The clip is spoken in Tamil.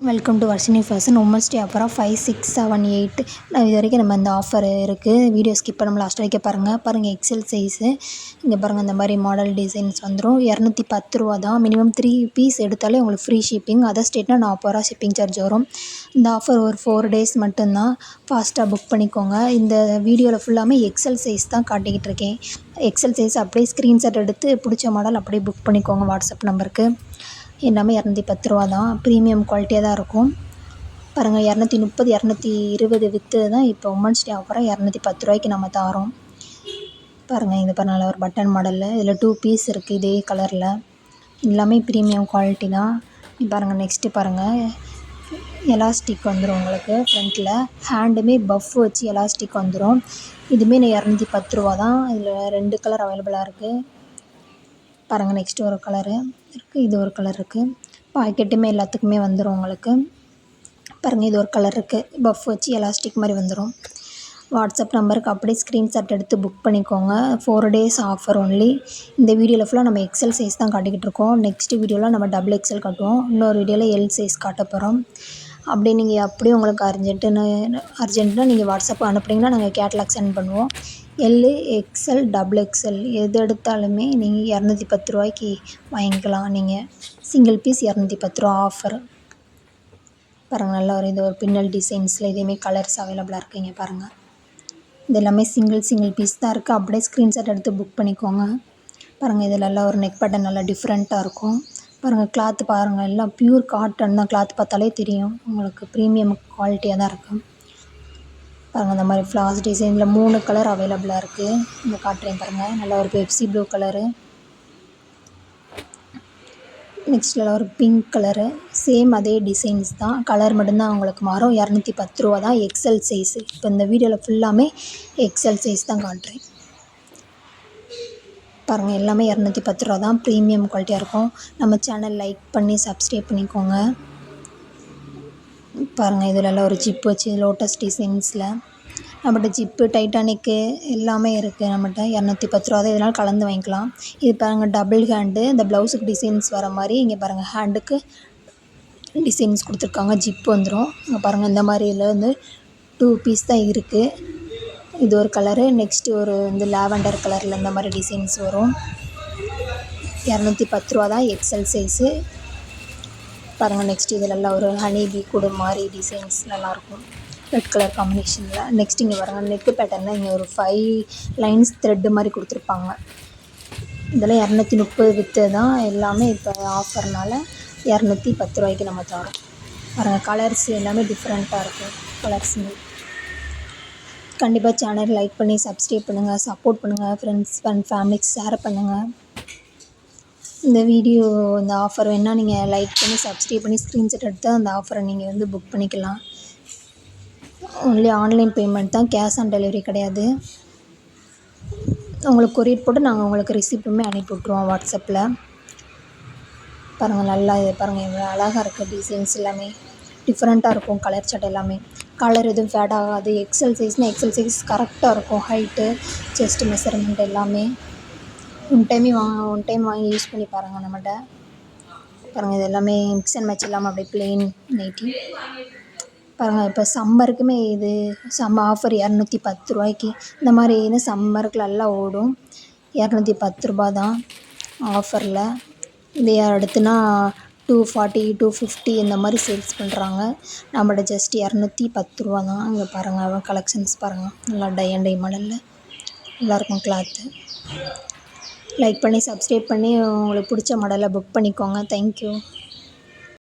Welcome to Varshini fashion. Women's day ஆஃபராக 5, 6, 7, 8 இது வரைக்கும் நம்ம இந்த ஆஃபர் இருக்குது. வீடியோ ஸ்கிப் பண்ணாமல் லாஸ்ட் வரைக்கும் பாருங்கள். எக்ஸல் சைஸு இங்கே பாருங்கள். இந்த மாதிரி மாடல் டிசைன்ஸ் வந்துடும். 210 ரூபா தான். மினிமம் 3 பீஸ் எடுத்தாலே உங்களுக்கு ஃப்ரீ ஷிப்பிங். அதர் ஸ்டேட்னா 40 ரூபா ஷிப்பிங் சார்ஜ் வரும். இந்த ஆஃபர் ஒரு 4 டேஸ் மட்டும்தான். ஃபாஸ்ட்டாக புக் பண்ணிக்கோங்க. இந்த வீடியோவில் ஃபுல்லாமே எக்ஸல் சைஸ் தான் காட்டிக்கிட்டு இருக்கேன். எக்ஸல் சைஸ் அப்படியே ஸ்க்ரீன்ஷாட் எடுத்து பிடிச்ச மாடல் அப்படியே புக் பண்ணிக்கோங்க வாட்ஸ்அப் நம்பருக்கு. எல்லாமே 210 ரூபா தான். ப்ரீமியம் குவாலிட்டியாக தான் இருக்கும். பாருங்கள், 230, 220 விற்று தான் இப்போ உமன்ஸ் டே ஆஃபராக 210 ரூபாய்க்கு நம்ம தரோம். பாருங்கள், இது பாருங்கள், ஒரு பட்டன் மாடலில் இதில் 2 பீஸ் இருக்குது இதே கலரில். எல்லாமே ப்ரீமியம் குவாலிட்டி தான். பாருங்கள், நெக்ஸ்ட்டு பாருங்கள், எலாஸ்டிக் வந்துடும் உங்களுக்கு ஃப்ரண்ட்டில். ஹேண்டுமே பஃப் வச்சு எலாஸ்டிக் வந்துடும். இதுவுமே 210 ரூபா தான். இதில் 2 கலர் அவைலபிளாக இருக்குது. பாருங்கள், நெக்ஸ்ட்டு ஒரு கலரு இருக்குது, இது ஒரு கலர் இருக்குது. பாக்கெட்டுமே எல்லாத்துக்குமே வந்துடும் உங்களுக்கு. பாருங்கள், இது ஒரு கலர் இருக்குது. பஃப் வச்சு எலாஸ்டிக் மாதிரி வந்துடும். வாட்ஸ்அப் நம்பருக்கு அப்படியே ஸ்க்ரீன்ஷாட் எடுத்து புக் பண்ணிக்கோங்க. 4 டேஸ் ஆஃபர் ஒன்லி. இந்த வீடியோவில் ஃபுல்லாக நம்ம எக்ஸல் சைஸ் தான் காட்டிக்கிட்டு இருக்கோம். நெக்ஸ்ட் வீடியோவில் நம்ம டபுள் எக்ஸல் காட்டுவோம். இன்னொரு வீடியோவில் எல் சைஸ் காட்ட போகிறோம். அப்படியே நீங்கள் அப்படியே உங்களுக்கு அர்ஜென்ட்டுனா நீங்கள் வாட்ஸ்அப் அனுப்புனீங்கன்னா நாங்கள் கேட்லாக் சென்ட் பண்ணுவோம். எல், எக்ஸ்எல், டபுள் எக்ஸ்எல் எது எடுத்தாலுமே நீங்கள் 210 ரூபாய்க்கு வாங்கிக்கலாம். நீங்கள் சிங்கிள் பீஸ் 210 ரூபா ஆஃபர். பாருங்கள், நல்லா ஒரு இது ஒரு பின்னல் டிசைன்ஸில் இதேமாரி கலர்ஸ் அவைலபிளாக இருக்குங்க. பாருங்கள், இது எல்லாமே சிங்கிள் பீஸ் தான் இருக்குது. அப்படியே ஸ்க்ரீன்ஷாட் எடுத்து புக் பண்ணிக்கோங்க. பாருங்கள், இதில் எல்லாம் ஒரு நெக் பட்டன் நல்லா டிஃப்ரெண்ட்டாக இருக்கும். பாருங்கள், கிளாத்து பாருங்கள், எல்லாம் ப்யூர் காட்டன் தான். கிளாத் பார்த்தாலே தெரியும் உங்களுக்கு ப்ரீமியம் குவாலிட்டியாக தான் இருக்கும். பாருங்கள், இந்த மாதிரி ஃப்ளார்ஸ் டிசைனில் 3 கலர் அவைலபிளாக இருக்குது. இந்த காட்டுறேன் பாருங்கள். நல்லா ஒரு பெப்சி ப்ளூ கலரு, நெக்ஸ்ட்டில் ஒரு பிங்க் கலரு. சேம் அதே டிசைன்ஸ் தான், கலர் மட்டும்தான் உங்களுக்கு மாறும். 210 ரூபா தான் எக்ஸல் சைஸு. இப்போ இந்த வீடியோவில் ஃபுல்லாமே எக்ஸல் சைஸ் தான் காட்டுறேன். பாருங்கள், எல்லாமே 210 ரூபா தான். ப்ரீமியம் குவாலிட்டியாக இருக்கும். நம்ம சேனல் லைக் பண்ணி சப்ஸ்கிரைப் பண்ணிக்கோங்க. பாருங்கள், இதில் எல்லாம் ஒரு ஜிப் வச்சு லோட்டஸ் டிசைன்ஸில் நம்மகிட்ட ஜிப்பு, டைட்டானிக்கு எல்லாமே இருக்குது நம்மகிட்ட. 210 ரூபா தான். இதனால் கலந்து வாங்கிக்கலாம். இது பாருங்கள், டபுள் ஹேண்டு. இந்த ப்ளவுஸுக்கு டிசைன்ஸ் வர மாதிரி இங்கே பாருங்கள், ஹேண்டுக்கு டிசைன்ஸ் கொடுத்துருக்காங்க. ஜிப் வந்துடும். இங்கே பாருங்கள், இந்த மாதிரி இதில் வந்து 2 பீஸ் தான் இருக்குது. இது ஒரு கலரு. நெக்ஸ்ட்டு ஒரு வந்து லாவெண்டர் கலரில் இந்த மாதிரி டிசைன்ஸ் வரும். 210 ரூபா தான் எக்ஸல் சைஸு. பாருங்கள், நெக்ஸ்ட் இதிலெல்லாம் ஒரு ஹனி பீ கூட மாதிரி டிசைன்ஸ் நல்லாயிருக்கும், ரெட் கலர் காம்பினேஷனில். நெக்ஸ்ட் இங்கே பாருங்கள், நெக்கு பேட்டர்னில் இங்கே ஒரு 5 லைன்ஸ் த்ரெட்டு மாதிரி கொடுத்துருப்பாங்க. இதெல்லாம் 230 விற்று தான். எல்லாமே இப்போ ஆஃபர்னால் 210 ரூபாய்க்கு நம்ம தரோம். பாருங்கள், கலர்ஸ் எல்லாமே டிஃப்ரெண்ட்டாக இருக்கும். கலர்ஸுமே கண்டிப்பாக சேனல் லைக் பண்ணி சப்ஸ்கிரைப் பண்ணுங்கள், சப்போர்ட் பண்ணுங்கள். ஃப்ரெண்ட்ஸ் அண்ட் ஃபேமிலிக்கு ஷேர் பண்ணுங்கள். இந்த வீடியோ இந்த ஆஃபர் வேணால் நீங்கள் லைக் பண்ணி சப்ஸ்கிரைப் பண்ணி ஸ்க்ரீன்ஷாட் எடுத்து அந்த ஆஃபரை நீங்கள் வந்து புக் பண்ணிக்கலாம். ஒன்லி ஆன்லைன் பேமெண்ட் தான், கேஷ் ஆன் டெலிவரி கிடையாது. உங்களுக்கு கொரியர் போட்டு நாங்கள் உங்களுக்கு ரிசிப்ட்டுமே அனுப்பி விட்ருவோம் வாட்ஸ்அப்பில். பாருங்கள், நல்லா இது பாருங்கள், எவ்வளோ அழகாக இருக்குது. டிசைன்ஸ் எல்லாமே டிஃப்ரெண்ட்டாக இருக்கும். கலர் சார்ட் எல்லாமே கலர் எதுவும் ஃபேட் ஆகாது. எக்ஸல் சைஸ்னால் எக்ஸல் சைஸ் கரெக்டாக இருக்கும். ஹைட்டு, செஸ்ட் மெஷர்மெண்ட் எல்லாமே ஒன் டைம் வாங்கி யூஸ் பண்ணி பாருங்கள் நம்மகிட்ட. பாருங்கள், இது எல்லாமே மிக்ஸ் அண்ட் மேட்ச் இல்லாமல் அப்படியே ப்ளெயின் நைட்டி. பாருங்கள், இப்போ சம்மருக்குமே இது ஆஃபர் 210 ரூபாய்க்கு. இந்த மாதிரி சம்மருக்கு நல்லா ஓடும். 210 ரூபா தான் ஆஃபரில். இதே அடுத்துனா 240, 250 இந்த மாதிரி சேல்ஸ் பண்ணுறாங்க. நம்மகிட்ட ஜஸ்ட் 210 ரூபா தான். இங்கே பாருங்கள், கலெக்ஷன்ஸ் பாருங்கள், நல்லா டை அண்ட் டை மாடலில் நல்லாயிருக்கும் கிளாத்து. லைக் பண்ணி சப்ஸ்கிரைப் பண்ணி உங்களுக்கு பிடிச்ச மாடலை புக் பண்ணிக்கோங்க. தேங்க்யூ.